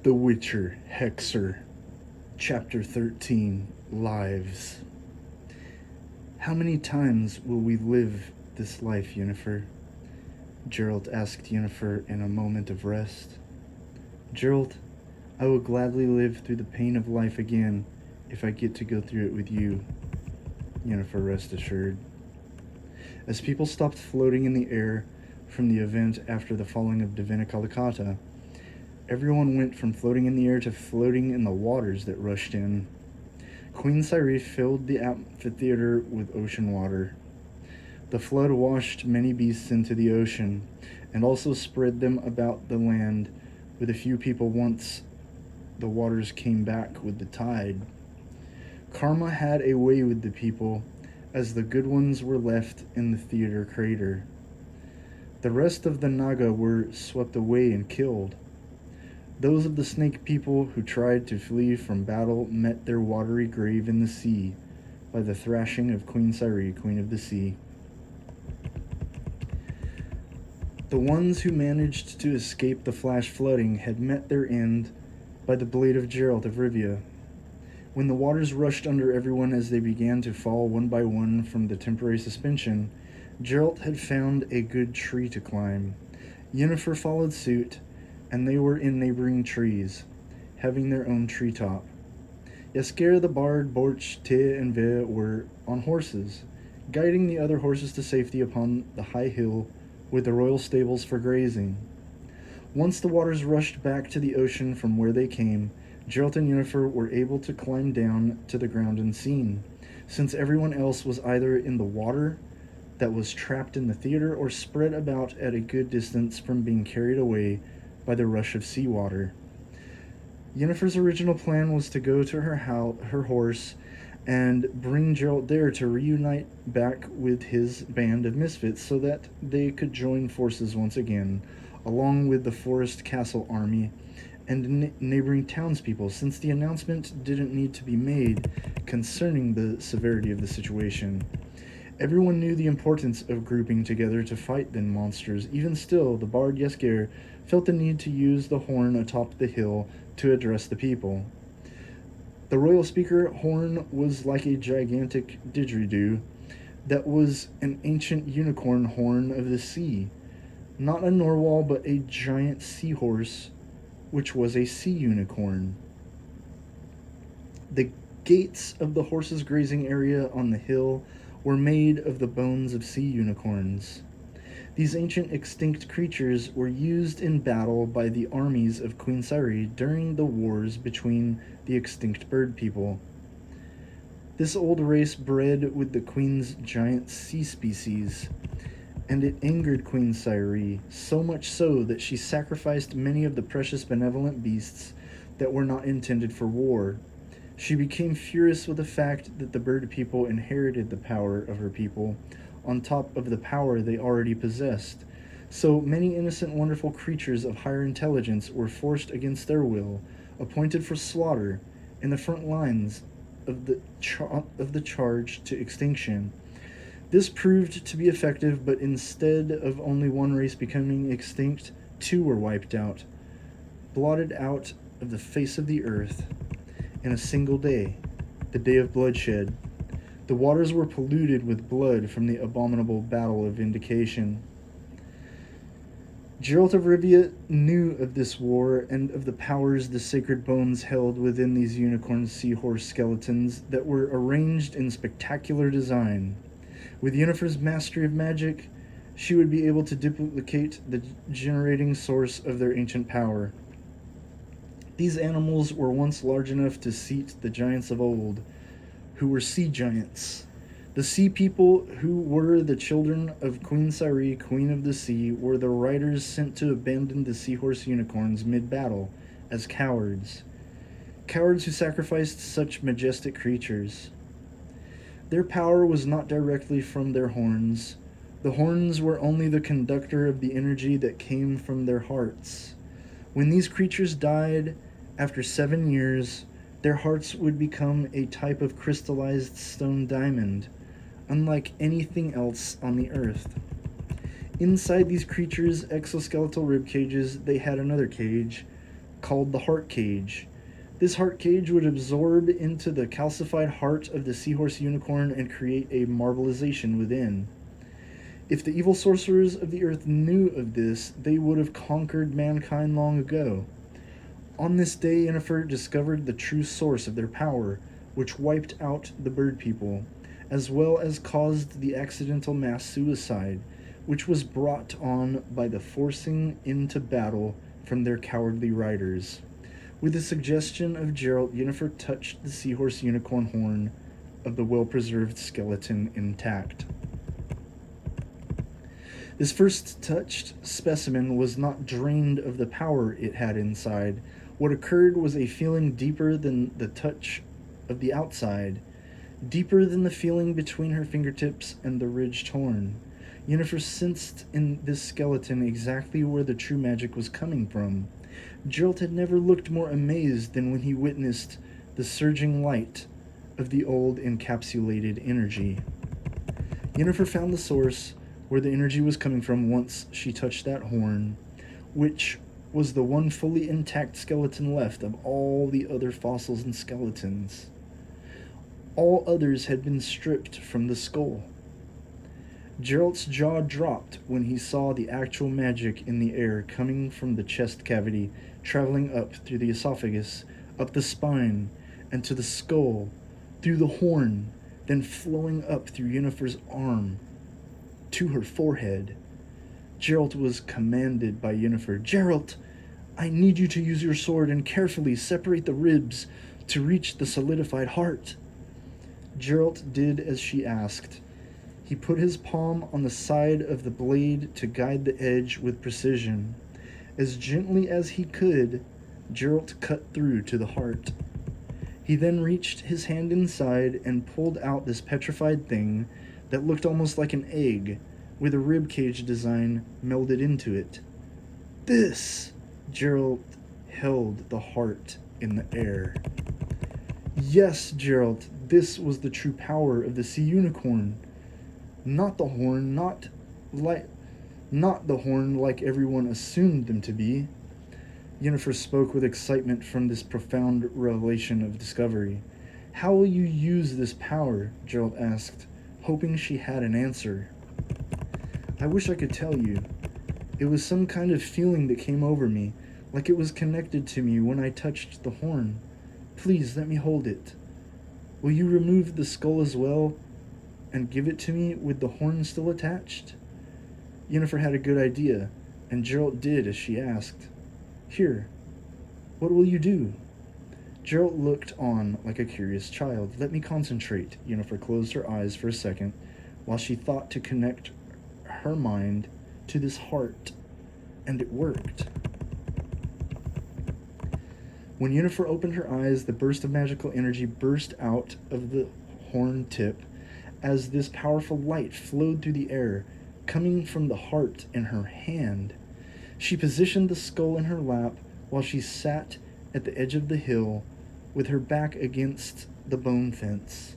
The Witcher, Hexer, Chapter 13, Lives. How many times will we live this life, Yennefer? Geralt asked Yennefer in a moment of rest. Geralt, I will gladly live through the pain of life again if I get to go through it with you, Yennefer rest assured. As people stopped floating in the air from the event after the falling of Divina, everyone went from floating in the air to floating in the waters that rushed in. Queen Cyrene filled the amphitheater with ocean water. The flood washed many beasts into the ocean, and also spread them about the land with a few people once the waters came back with the tide. Karma had a way with the people, as the good ones were left in the theater crater. The rest of the Naga were swept away and killed. Those of the snake people who tried to flee from battle met their watery grave in the sea by the thrashing of Queen Cyrene, Queen of the Sea. The ones who managed to escape the flash flooding had met their end by the blade of Geralt of Rivia. When the waters rushed under everyone as they began to fall one by one from the temporary suspension, Geralt had found a good tree to climb. Yennefer followed suit, and they were in neighboring trees, having their own treetop. Jaskier the Bard, Borch, Te, and Ve were on horses, guiding the other horses to safety upon the high hill with the royal stables for grazing. Once the waters rushed back to the ocean from where they came, Geralt and Yennefer were able to climb down to the ground unseen, since everyone else was either in the water that was trapped in the theater or spread about at a good distance from being carried away by the rush of seawater. Yennefer's original plan was to go to her horse and bring Geralt there to reunite back with his band of misfits so that they could join forces once again, along with the Forest Castle army and neighboring townspeople, since the announcement didn't need to be made concerning the severity of the situation. Everyone knew the importance of grouping together to fight the monsters. Even still, the bard Jaskier felt the need to use the horn atop the hill to address the people. The royal speaker horn was like a gigantic didgeridoo that was an ancient unicorn horn of the sea. Not a narwhal, but a giant seahorse, which was a sea unicorn. The gates of the horses' grazing area on the hill were made of the bones of sea unicorns. These ancient extinct creatures were used in battle by the armies of Queen Cyrene during the wars between the extinct bird people. This old race bred with the Queen's giant sea species, and it angered Queen Cyrene, so much so that she sacrificed many of the precious benevolent beasts that were not intended for war. She became furious with the fact that the bird people inherited the power of her people, on top of the power they already possessed. So many innocent, wonderful creatures of higher intelligence were forced against their will, appointed for slaughter, in the front lines of the charge to extinction. This proved to be effective, but instead of only one race becoming extinct, two were wiped out, blotted out of the face of the earth. In a single day, the day of bloodshed, the waters were polluted with blood from the abominable battle of Vindication. Geralt of Rivia knew of this war and of the powers the sacred bones held within these unicorn seahorse skeletons that were arranged in spectacular design. With Yennefer's mastery of magic, she would be able to duplicate the generating source of their ancient power. These animals were once large enough to seat the giants of old, who were sea giants. The sea people, who were the children of Queen Cyrene, Queen of the Sea, were the riders sent to abandon the seahorse unicorns mid-battle as cowards. Cowards who sacrificed such majestic creatures. Their power was not directly from their horns. The horns were only the conductor of the energy that came from their hearts. When these creatures died, after 7 years, their hearts would become a type of crystallized stone diamond, unlike anything else on the earth. Inside these creatures' exoskeletal rib cages, they had another cage, called the heart cage. This heart cage would absorb into the calcified heart of the seahorse unicorn and create a marbleization within. If the evil sorcerers of the earth knew of this, they would have conquered mankind long ago. On this day, Yennefer discovered the true source of their power, which wiped out the bird people, as well as caused the accidental mass suicide, which was brought on by the forcing into battle from their cowardly riders. With the suggestion of Geralt, Yennefer touched the seahorse unicorn horn of the well-preserved skeleton intact. This first touched specimen was not drained of the power it had inside. What occurred was a feeling deeper than the touch of the outside, deeper than the feeling between her fingertips and the ridged horn. Yennefer sensed in this skeleton exactly where the true magic was coming from. Geralt had never looked more amazed than when he witnessed the surging light of the old encapsulated energy. Yennefer found the source where the energy was coming from once she touched that horn, which was the one fully intact skeleton left of all the other fossils and skeletons. All others had been stripped from the skull. Geralt's jaw dropped when he saw the actual magic in the air coming from the chest cavity, traveling up through the esophagus, up the spine, and to the skull, through the horn, then flowing up through Yennefer's arm, to her forehead. Geralt was commanded by Yennefer, "Geralt, I need you to use your sword and carefully separate the ribs to reach the solidified heart." Geralt did as she asked. He put his palm on the side of the blade to guide the edge with precision. As gently as he could, Geralt cut through to the heart. He then reached his hand inside and pulled out this petrified thing that looked almost like an egg, with a ribcage design melded into it. This! Geralt held the heart in the air. Yes, Geralt, this was the true power of the sea unicorn. Not the horn, not the horn like everyone assumed them to be. Yennefer spoke with excitement from this profound revelation of discovery. "How will you use this power?" Geralt asked, hoping she had an answer. "I wish I could tell you. It was some kind of feeling that came over me, like it was connected to me when I touched the horn. Please let me hold it. Will you remove the skull as well and give it to me with the horn still attached?" Yennefer had a good idea, and Geralt did as she asked. "Here, what will you do?" Geralt looked on like a curious child. "Let me concentrate." Yennefer closed her eyes for a second while she thought to connect her mind to this heart, and it worked. When Yennefer opened her eyes, the burst of magical energy burst out of the horn tip as this powerful light flowed through the air, coming from the heart in her hand. She positioned the skull in her lap while she sat at the edge of the hill with her back against the bone fence.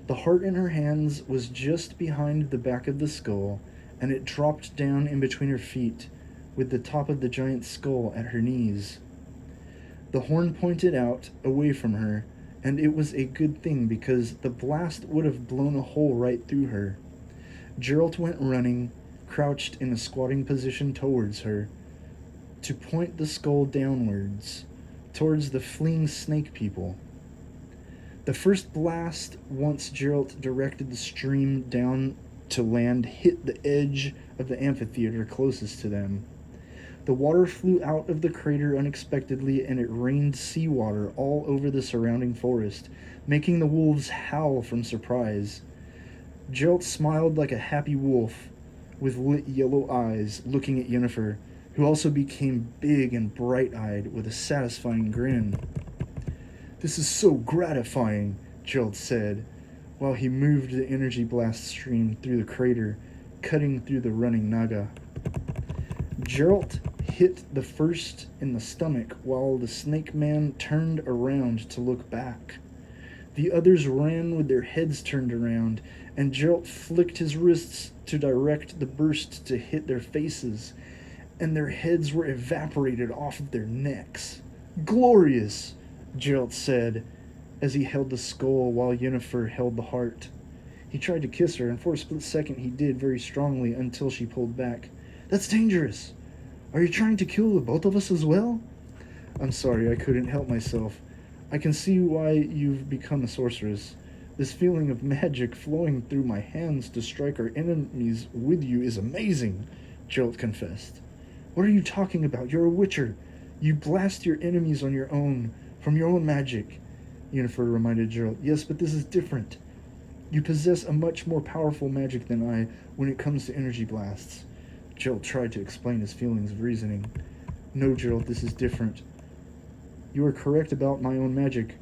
The heart in her hands was just behind the back of the skull, and it dropped down in between her feet with the top of the giant skull at her knees. The horn pointed out, away from her, and it was a good thing because the blast would have blown a hole right through her. Geralt went running, crouched in a squatting position towards her, to point the skull downwards, towards the fleeing snake people. The first blast, once Geralt directed the stream down to land, hit the edge of the amphitheater closest to them. The water flew out of the crater unexpectedly, and it rained seawater all over the surrounding forest, making the wolves howl from surprise. Geralt smiled like a happy wolf, with lit yellow eyes, looking at Yennefer, who also became big and bright-eyed with a satisfying grin. "This is so gratifying," Geralt said, while he moved the energy blast stream through the crater, cutting through the running Naga. Geralt hit the first in the stomach while the snake man turned around to look back. The others ran with their heads turned around, and Geralt flicked his wrists to direct the burst to hit their faces. and their heads were evaporated off of their necks. Glorious, Geralt said as he held the skull while Yennefer held the heart. He tried to kiss her, and for a split second he did very strongly until she pulled back. That's dangerous. Are you trying to kill the both of us as well? I'm sorry, I couldn't help myself. I can see why you've become a sorceress. This feeling of magic flowing through my hands to strike our enemies with you is amazing, Geralt confessed. What are you talking about? You're a witcher. You blast your enemies on your own, from your own magic, Yennefer reminded Geralt. Yes, but this is different. You possess a much more powerful magic than I when it comes to energy blasts. Geralt tried to explain his feelings of reasoning. No, Geralt, this is different. You are correct about my own magic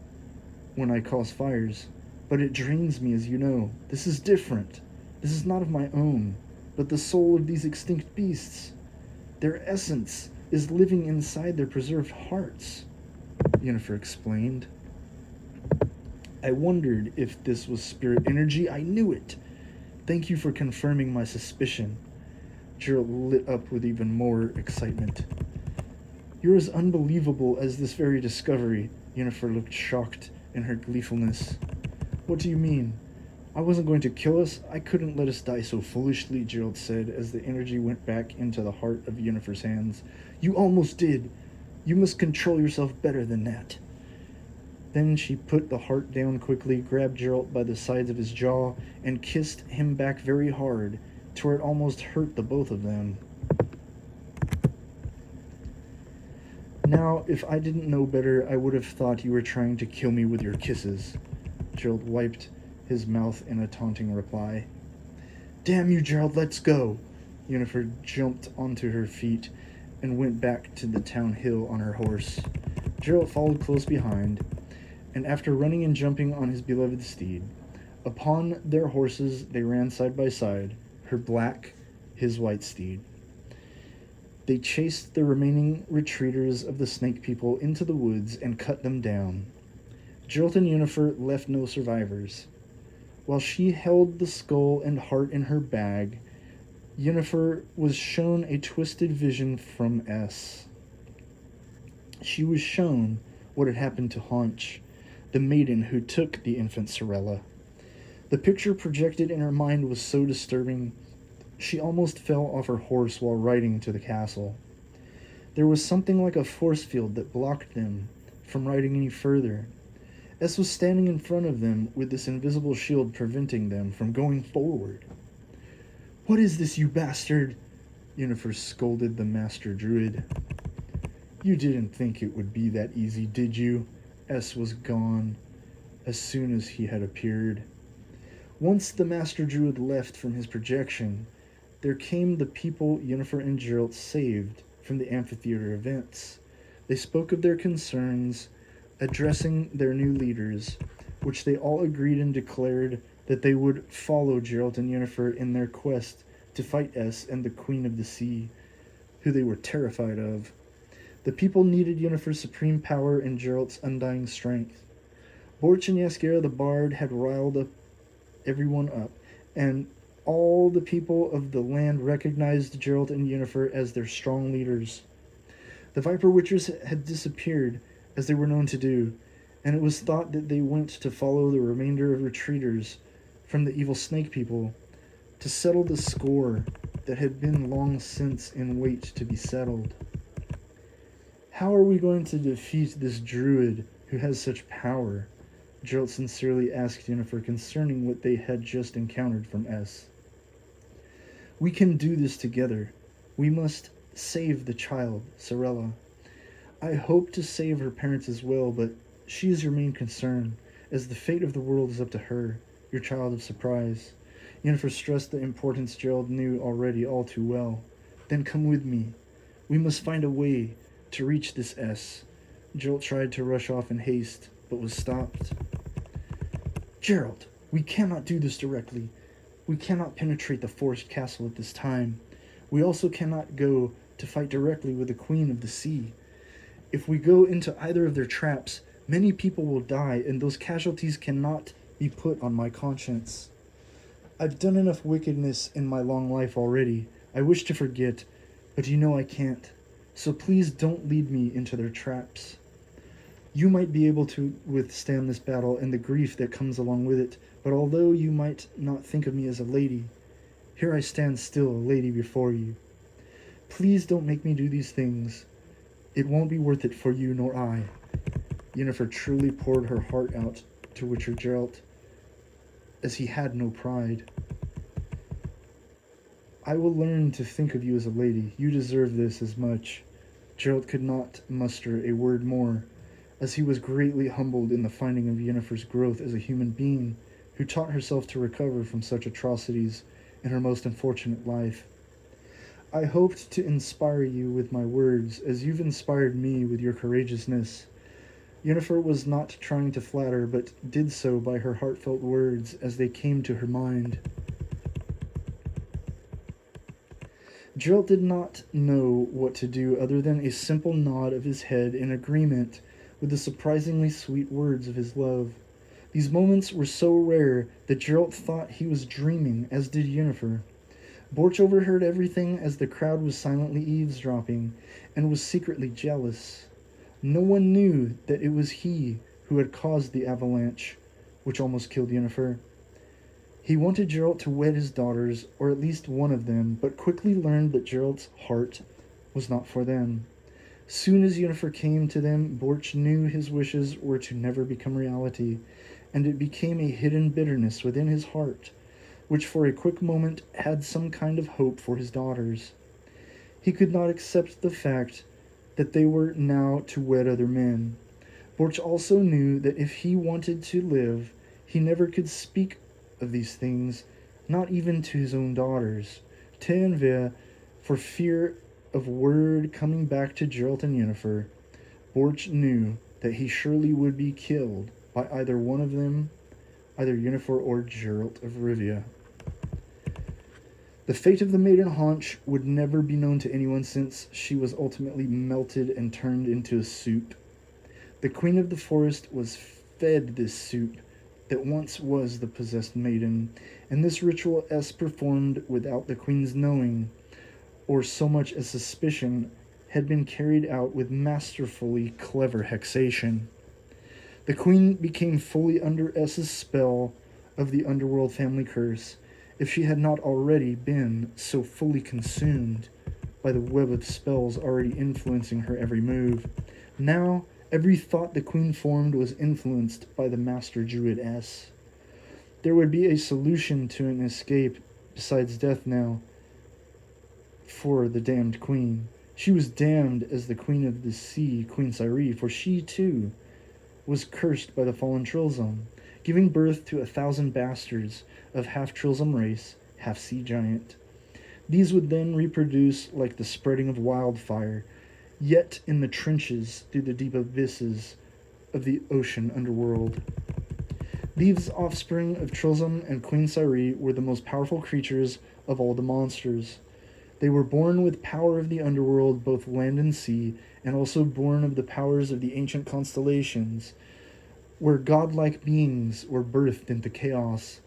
when I cause fires, but it drains me, as you know. This is different. This is not of my own, but the soul of these extinct beasts. Their essence is living inside their preserved hearts, Yennefer explained. I wondered if this was spirit energy. I knew it. Thank you for confirming my suspicion. Geralt lit up with even more excitement. You're as unbelievable as this very discovery. Yennefer looked shocked in her gleefulness. What do you mean? I wasn't going to kill us. I couldn't let us die so foolishly, Geralt said as the energy went back into the heart of Yennefer's hands. You almost did. You must control yourself better than that. Then she put the heart down quickly, grabbed Geralt by the sides of his jaw, and kissed him back very hard, to where it almost hurt the both of them. Now, if I didn't know better, I would have thought you were trying to kill me with your kisses. Geralt wiped his mouth in a taunting reply. Damn you, Geralt, let's go! Yennefer jumped onto her feet and went back to the town hill on her horse. Geralt followed close behind, and after running and jumping on his beloved steed, upon their horses they ran side by side, her black, his white steed. They chased the remaining retreaters of the snake people into the woods and cut them down. Geralt and Yennefer left no survivors. While she held the skull and heart in her bag, Yennefer was shown a twisted vision from S. She was shown what had happened to Haunch, the maiden who took the infant Sorella. The picture projected in her mind was so disturbing, she almost fell off her horse while riding to the castle. There was something like a force field that blocked them from riding any further. S was standing in front of them with this invisible shield preventing them from going forward. What is this, you bastard? Yennefer scolded the master druid. You didn't think it would be that easy, did you? S was gone as soon as he had appeared. Once the master druid left from his projection, there came the people Yennefer and Geralt saved from the amphitheater events. They spoke of their concerns, addressing their new leaders, which they all agreed and declared that they would follow Geralt and Yennefer in their quest to fight S and the Queen of the Sea, who they were terrified of. The people needed Yennefer's supreme power and Geralt's undying strength. Borch and Jaskiera the Bard had riled everyone up, and all the people of the land recognized Geralt and Yennefer as their strong leaders. The Viper Witchers had disappeared, as they were known to do, and it was thought that they went to follow the remainder of retreaters from the evil snake people to settle the score that had been long since in wait to be settled. How are we going to defeat this druid who has such power? Geralt sincerely asked Yennefer concerning what they had just encountered from S. We can do this together. We must save the child, Sorella. I hope to save her parents as well, but she is your main concern, as the fate of the world is up to her, your child of surprise. Yennefer stressed the importance Geralt knew already all too well. Then come with me. We must find a way to reach this S. Geralt tried to rush off in haste, but was stopped. Geralt, we cannot do this directly. We cannot penetrate the forest castle at this time. We also cannot go to fight directly with the Queen of the Sea. If we go into either of their traps, many people will die, and those casualties cannot be put on my conscience. I've done enough wickedness in my long life already. I wish to forget, But you know I can't, so please don't lead me into their traps. You might be able to withstand this battle and the grief that comes along with it, but although you might not think of me as a lady, here I stand still, a lady before you. Please don't make me do these things. It won't be worth it for you nor I. Yennefer truly poured her heart out to Witcher Geralt, as he had no pride. I will learn to think of you as a lady. You deserve this as much. Geralt could not muster a word more, as he was greatly humbled in the finding of Yennefer's growth as a human being who taught herself to recover from such atrocities in her most unfortunate life. I hoped to inspire you with my words, as you've inspired me with your courageousness. Yennefer was not trying to flatter, but did so by her heartfelt words as they came to her mind. Geralt did not know what to do other than a simple nod of his head in agreement with the surprisingly sweet words of his love. These moments were so rare that Geralt thought he was dreaming, as did Yennefer. Borch overheard everything as the crowd was silently eavesdropping, and was secretly jealous. No one knew that it was he who had caused the avalanche, which almost killed Yennefer. He wanted Geralt to wed his daughters, or at least one of them, but quickly learned that Geralt's heart was not for them. Soon as Yennefer came to them, Borch knew his wishes were to never become reality, and it became a hidden bitterness within his heart, which for a quick moment had some kind of hope for his daughters. He could not accept the fact that they were now to wed other men. Borch also knew that if he wanted to live, he never could speak of these things, not even to his own daughters. Tenve, for fear of word coming back to Geralt and Yennefer, Borch knew that he surely would be killed by either one of them, either Yennefer or Geralt of Rivia. The fate of the Maiden Haunch would never be known to anyone, since she was ultimately melted and turned into a soup. The Queen of the Forest was fed this soup that once was the possessed maiden, and this ritual as performed without the Queen's knowing, or so much as suspicion, had been carried out with masterfully clever hexation. The Queen became fully under S's spell of the underworld family curse, if she had not already been so fully consumed by the web of spells already influencing her every move. Now, every thought the Queen formed was influenced by the Master Druid S. There would be a solution to an escape besides death now for the damned Queen. She was damned as the Queen of the Sea, Queen Cyree, for she, too, was cursed by the fallen Trilzom, giving birth to 1,000 bastards of half Trilzom race, half sea giant. These would then reproduce like the spreading of wildfire, yet in the trenches through the deep abysses of the ocean underworld. These offspring of Trilzom and Queen Cyree were the most powerful creatures of all the monsters. They were born with power of the underworld, both land and sea, and also born of the powers of the ancient constellations, where godlike beings were birthed into chaos.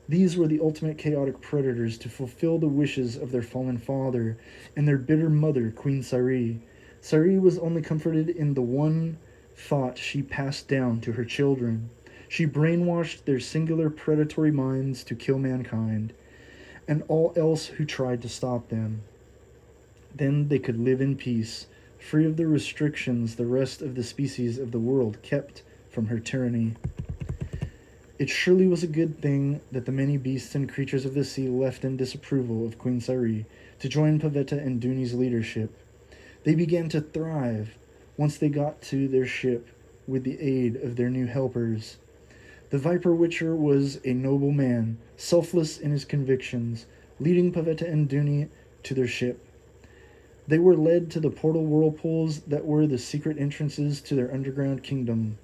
These were the ultimate chaotic predators to fulfill the wishes of their fallen father and their bitter mother, Queen Cyree. Cyree was only comforted in the one thought she passed down to her children. She brainwashed their singular predatory minds to kill mankind, and all else who tried to stop them. Then they could live in peace, free of the restrictions the rest of the species of the world kept from her tyranny. It surely was a good thing that the many beasts and creatures of the sea left in disapproval of Queen Cyree to join Pavetta and Dooney's leadership. They began to thrive once they got to their ship with the aid of their new helpers. The Viper Witcher was a noble man, selfless in his convictions, leading Pavetta and Dooney to their ship. They were led to the portal whirlpools that were the secret entrances to their underground kingdom.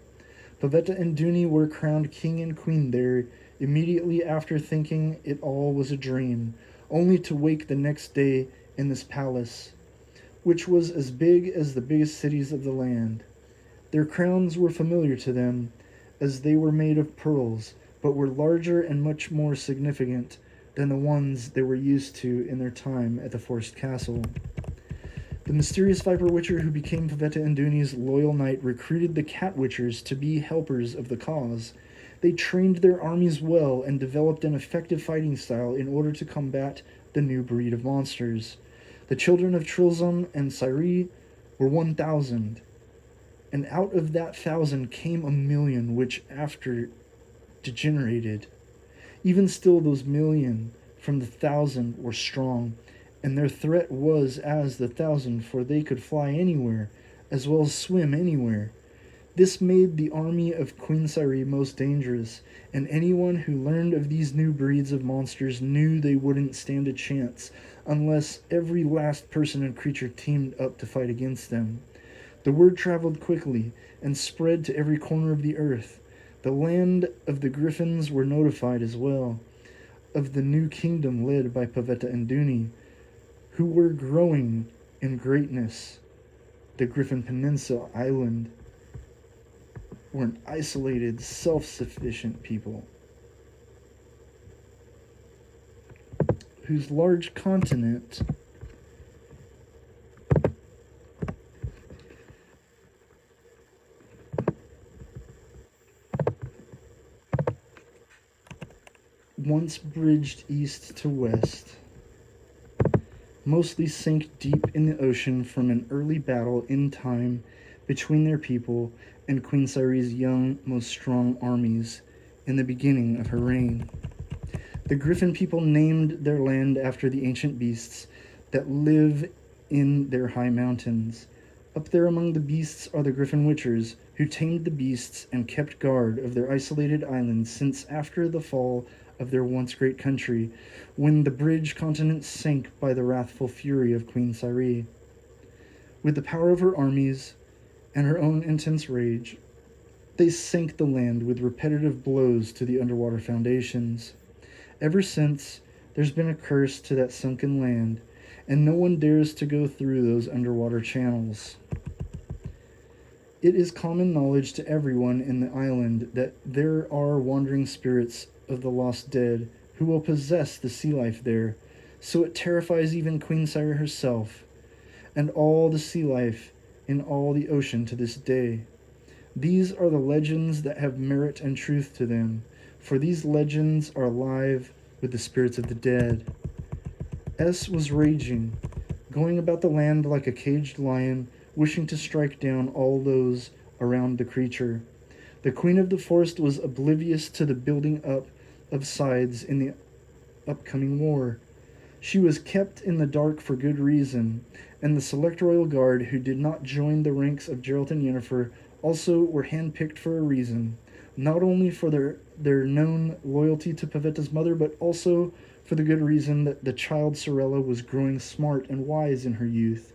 Pavetta and Dooney were crowned king and queen there immediately after thinking it all was a dream, only to wake the next day in this palace, which was as big as the biggest cities of the land. Their crowns were familiar to them, as they were made of pearls, but were larger and much more significant than the ones they were used to in their time at the Forest Castle. The mysterious Viper Witcher who became Pavetta Anduni's loyal knight recruited the Cat Witchers to be helpers of the cause. They trained their armies well and developed an effective fighting style in order to combat the new breed of monsters. The children of Trilzum and Cyri were 1,000, and out of that 1,000 came 1,000,000, which after degenerated. Even still, those 1,000,000 from the 1,000 were strong, and their threat was as the 1,000, for they could fly anywhere, as well as swim anywhere. This made the army of Queen Cyri most dangerous, and anyone who learned of these new breeds of monsters knew they wouldn't stand a chance unless every last person and creature teamed up to fight against them. The word traveled quickly and spread to every corner of the earth. The land of the Griffins were notified as well, of the new kingdom led by Pavetta Anduni, who were growing in greatness. The Griffin Peninsula Island were an isolated, self-sufficient people whose large continent once bridged east to west, mostly sank deep in the ocean from an early battle in time between their people and Queen Cyri's young, most strong armies in the beginning of her reign. The Griffin people named their land after the ancient beasts that live in their high mountains. Up there among the beasts are the Griffin Witchers, who tamed the beasts and kept guard of their isolated islands since after the fall of their once great country, when the bridge continent sank by the wrathful fury of Queen Cyri. With the power of her armies and her own intense rage, they sank the land with repetitive blows to the underwater foundations. Ever since, there's been a curse to that sunken land, and no one dares to go through those underwater channels. It is common knowledge to everyone in the island that there are wandering spirits of the lost dead who will possess the sea life there, so it terrifies even Queen Cyri herself, and all the sea life in all the ocean to this day. These are the legends that have merit and truth to them, for these legends are alive with the spirits of the dead. S was raging, going about the land like a caged lion, wishing to strike down all those around the creature. The queen of the forest was oblivious to the building up of sides in the upcoming war. She was kept in the dark for good reason, and the select royal guard who did not join the ranks of Geralt and Yennefer also were handpicked for a reason, not only for their known loyalty to Pavetta's mother, but also for the good reason that the child Sorella was growing smart and wise in her youth.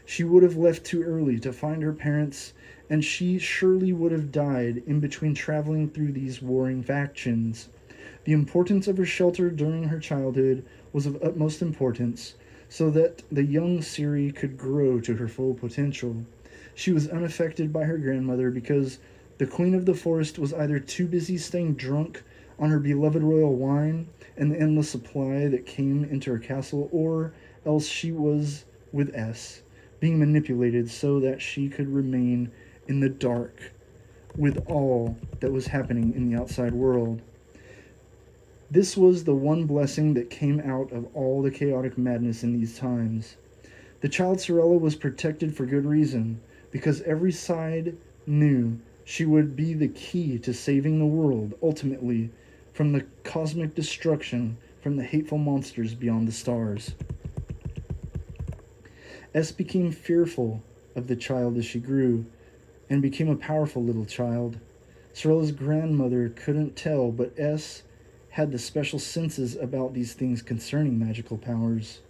She would have left too early to find her parents, and she surely would have died in between traveling through these warring factions. The importance of her shelter during her childhood was of utmost importance, so that the young Ciri could grow to her full potential. She was unaffected by her grandmother because the queen of the forest was either too busy staying drunk on her beloved royal wine and the endless supply that came into her castle, or else she was, with S, being manipulated so that she could remain in the dark with all that was happening in the outside world. This was the one blessing that came out of all the chaotic madness in these times. The child Sorella was protected for good reason, because every side knew she would be the key to saving the world, ultimately, from the cosmic destruction from the hateful monsters beyond the stars. S became fearful of the child as she grew, and became a powerful little child. Sorella's grandmother couldn't tell, but S had the special senses about these things concerning magical powers.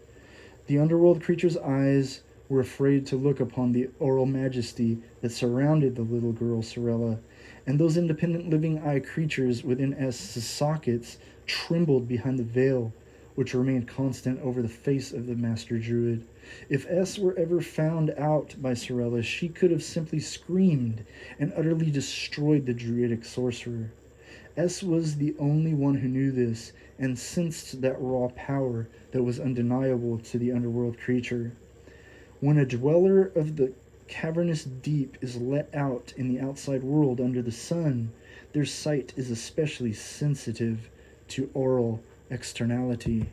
The underworld creature's eyes were afraid to look upon the aural majesty that surrounded the little girl Sorella, and those independent living eye creatures within S' sockets trembled behind the veil, which remained constant over the face of the Master Druid. If S were ever found out by Sorella, she could have simply screamed and utterly destroyed the druidic sorcerer. S was the only one who knew this, and sensed that raw power that was undeniable to the underworld creature. When a dweller of the cavernous deep is let out in the outside world under the sun, their sight is especially sensitive to aural externality.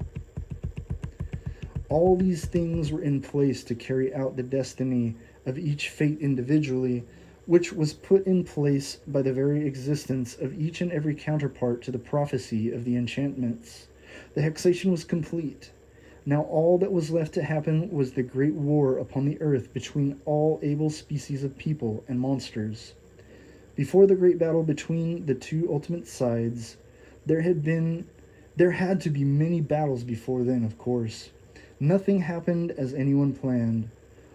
All these things were in place to carry out the destiny of each fate individually, which was put in place by the very existence of each and every counterpart to the prophecy of the enchantments. The hexation was complete. Now all that was left to happen was the great war upon the earth between all able species of people and monsters. Before the great battle between the two ultimate sides, there had to be many battles before then, of course. Nothing happened as anyone planned,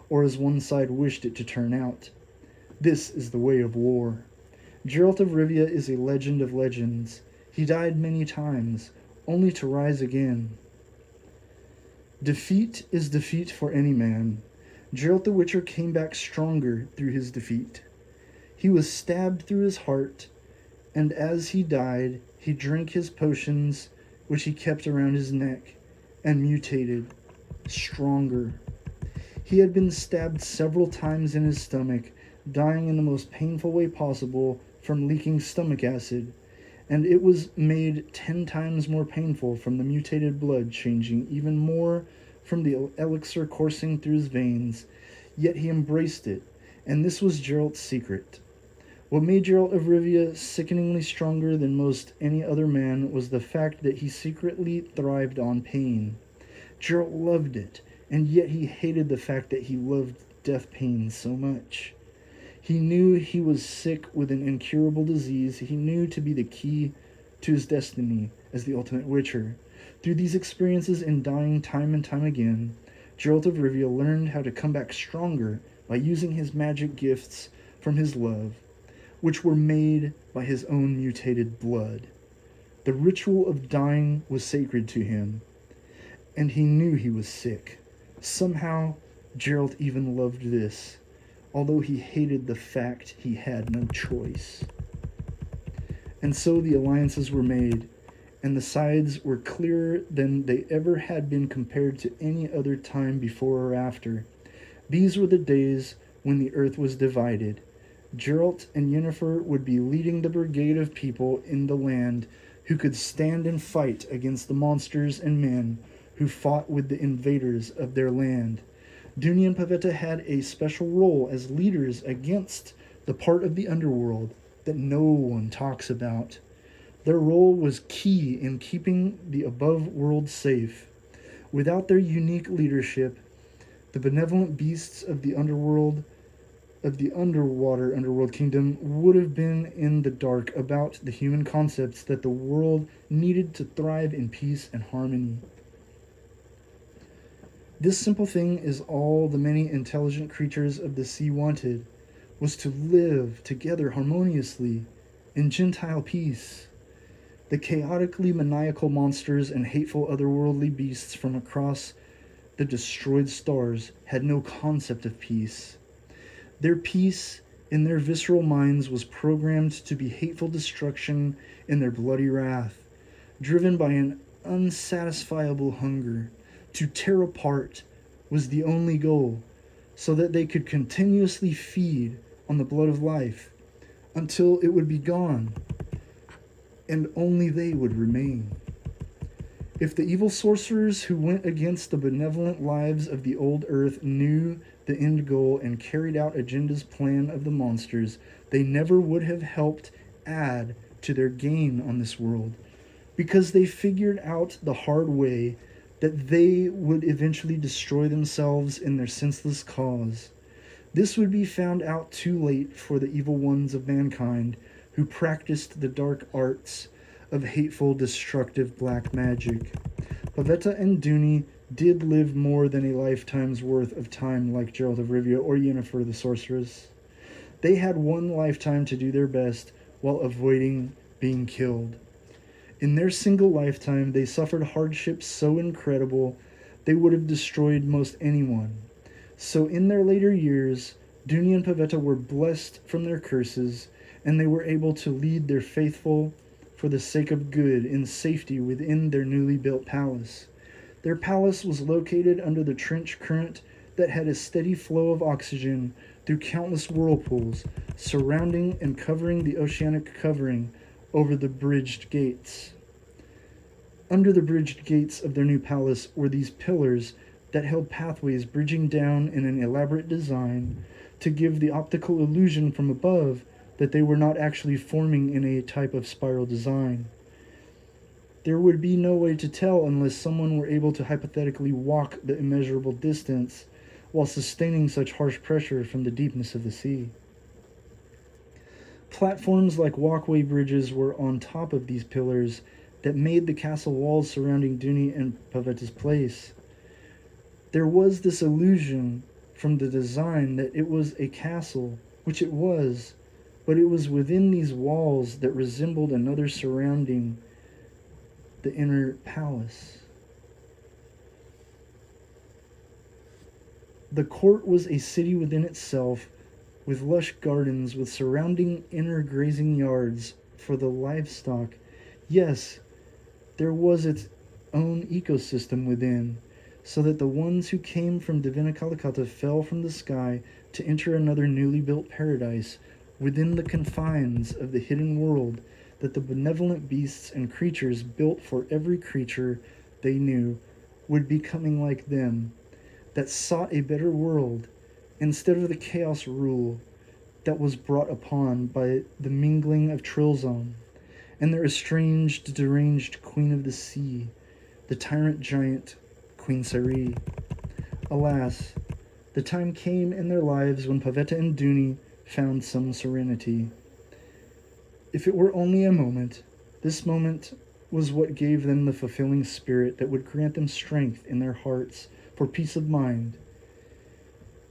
or as one side wished it to turn out. This is the way of war. Geralt of Rivia is a legend of legends. He died many times, only to rise again. Defeat is defeat for any man. Geralt the Witcher came back stronger through his defeat. He was stabbed through his heart, and as he died, he drank his potions, which he kept around his neck, and mutated, stronger. He had been stabbed several times in his stomach, dying in the most painful way possible from leaking stomach acid, and it was made 10 times more painful from the mutated blood changing even more from the elixir coursing through his veins, yet he embraced it, and this was Geralt's secret. What made Geralt of Rivia sickeningly stronger than most any other man was the fact that he secretly thrived on pain. Geralt loved it, and yet he hated the fact that he loved death pain so much. He knew he was sick with an incurable disease he knew to be the key to his destiny as the ultimate Witcher. Through these experiences in dying time and time again, Geralt of Rivia learned how to come back stronger by using his magic gifts from his love, which were made by his own mutated blood. The ritual of dying was sacred to him, and he knew he was sick. Somehow, Geralt even loved this, although he hated the fact he had no choice. And so the alliances were made, and the sides were clearer than they ever had been compared to any other time before or after. These were the days when the earth was divided. Geralt and Yennefer would be leading the brigade of people in the land who could stand and fight against the monsters and men who fought with the invaders of their land. Duny and Pavetta had a special role as leaders against the part of the underworld that no one talks about. Their role was key in keeping the above world safe. Without their unique leadership, the benevolent beasts of the underworld, of the underworld kingdom, would have been in the dark about the human concepts that the world needed to thrive in peace and harmony. This simple thing is all the many intelligent creatures of the sea wanted, was to live together harmoniously in gentile peace. The chaotically maniacal monsters and hateful otherworldly beasts from across the destroyed stars had no concept of peace. Their peace in their visceral minds was programmed to be hateful destruction in their bloody wrath, driven by an unsatisfiable hunger. To tear apart was the only goal, so that they could continuously feed on the blood of life until it would be gone, and only they would remain. If the evil sorcerers who went against the benevolent lives of the old earth knew the end goal and carried out Agenda's plan of the monsters, they never would have helped add to their gain on this world, because they figured out the hard way that they would eventually destroy themselves in their senseless cause. This would be found out too late for the evil ones of mankind who practiced the dark arts of hateful, destructive black magic. Pavetta and Duny did live more than a lifetime's worth of time like Geralt of Rivia or Yennefer the sorceress. They had one lifetime to do their best while avoiding being killed. In their single lifetime, they suffered hardships so incredible they would have destroyed most anyone. So in their later years, Duny and Pavetta were blessed from their curses, and they were able to lead their faithful for the sake of good in safety within their newly built palace. Their palace was located under the trench current that had a steady flow of oxygen through countless whirlpools, surrounding and covering the oceanic covering over the bridged gates. Under the bridged gates of their new palace were these pillars that held pathways bridging down in an elaborate design to give the optical illusion from above that they were not actually forming in a type of spiral design. There would be no way to tell unless someone were able to hypothetically walk the immeasurable distance while sustaining such harsh pressure from the deepness of the sea. Platforms like walkway bridges were on top of these pillars that made the castle walls surrounding Duny and Pavetta's place. There was this illusion from the design that it was a castle, which it was, but it was within these walls that resembled another surrounding the inner palace. The court was a city within itself, with lush gardens with surrounding inner grazing yards for the livestock. Yes, there was its own ecosystem within, so that the ones who came from Divina Calicata fell from the sky to enter another newly built paradise within the confines of the hidden world that the benevolent beasts and creatures built for every creature they knew would be coming like them, that sought a better world instead of the chaos rule that was brought upon by the mingling of Trilzon and their estranged, deranged Queen of the Sea, the tyrant giant Queen Sari. Alas, the time came in their lives when Pavetta and Duny found some serenity. If it were only a moment, this moment was what gave them the fulfilling spirit that would grant them strength in their hearts for peace of mind.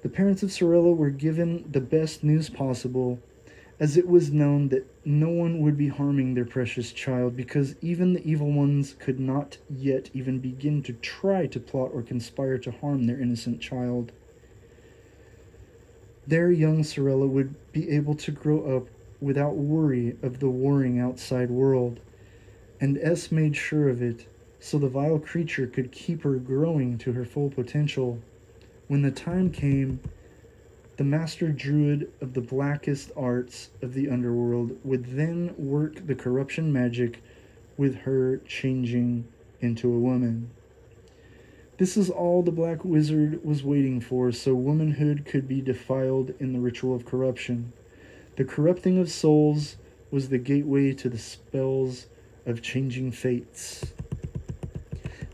The parents of Sorella were given the best news possible, as it was known that no one would be harming their precious child, because even the evil ones could not yet even begin to try to plot or conspire to harm their innocent child. Their young Sorella would be able to grow up without worry of the warring outside world, and S made sure of it, so the vile creature could keep her growing to her full potential. When the time came, the master druid of the blackest arts of the underworld would then work the corruption magic with her changing into a woman. This is all the black wizard was waiting for, so womanhood could be defiled in the ritual of corruption. The corrupting of souls was the gateway to the spells of changing fates.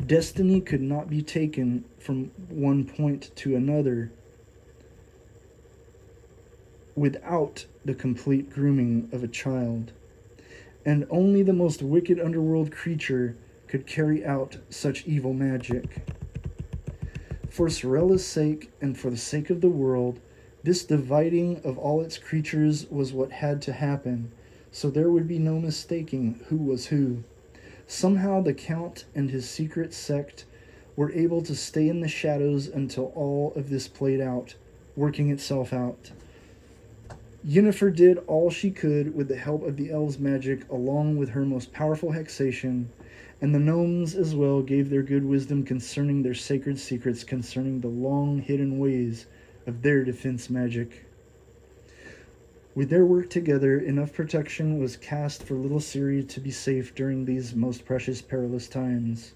Destiny could not be taken from one point to another without the complete grooming of a child, and only the most wicked underworld creature could carry out such evil magic. For Sorella's sake, and for the sake of the world, this dividing of all its creatures was what had to happen, so there would be no mistaking who was who. Somehow the Count and his secret sect were able to stay in the shadows until all of this played out, working itself out. Yennefer did all she could with the help of the elves' magic, along with her most powerful hexation, and the gnomes as well gave their good wisdom concerning their sacred secrets concerning the long-hidden ways of their defense magic. With their work together, enough protection was cast for little Ciri to be safe during these most precious perilous times.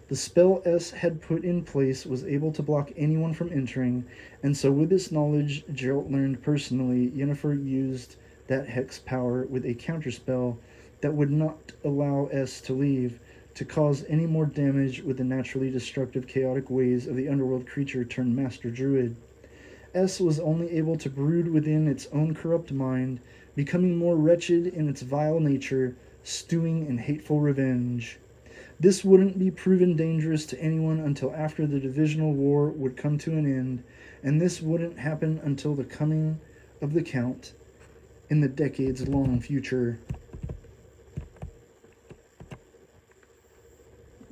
The spell S had put in place was able to block anyone from entering, and so with this knowledge Geralt learned personally, Yennefer used that hex power with a counterspell that would not allow S to leave, to cause any more damage with the naturally destructive chaotic ways of the underworld creature turned master druid. S was only able to brood within its own corrupt mind, becoming more wretched in its vile nature, stewing in hateful revenge. This wouldn't be proven dangerous to anyone until after the divisional war would come to an end, and this wouldn't happen until the coming of the Count in the decades-long future.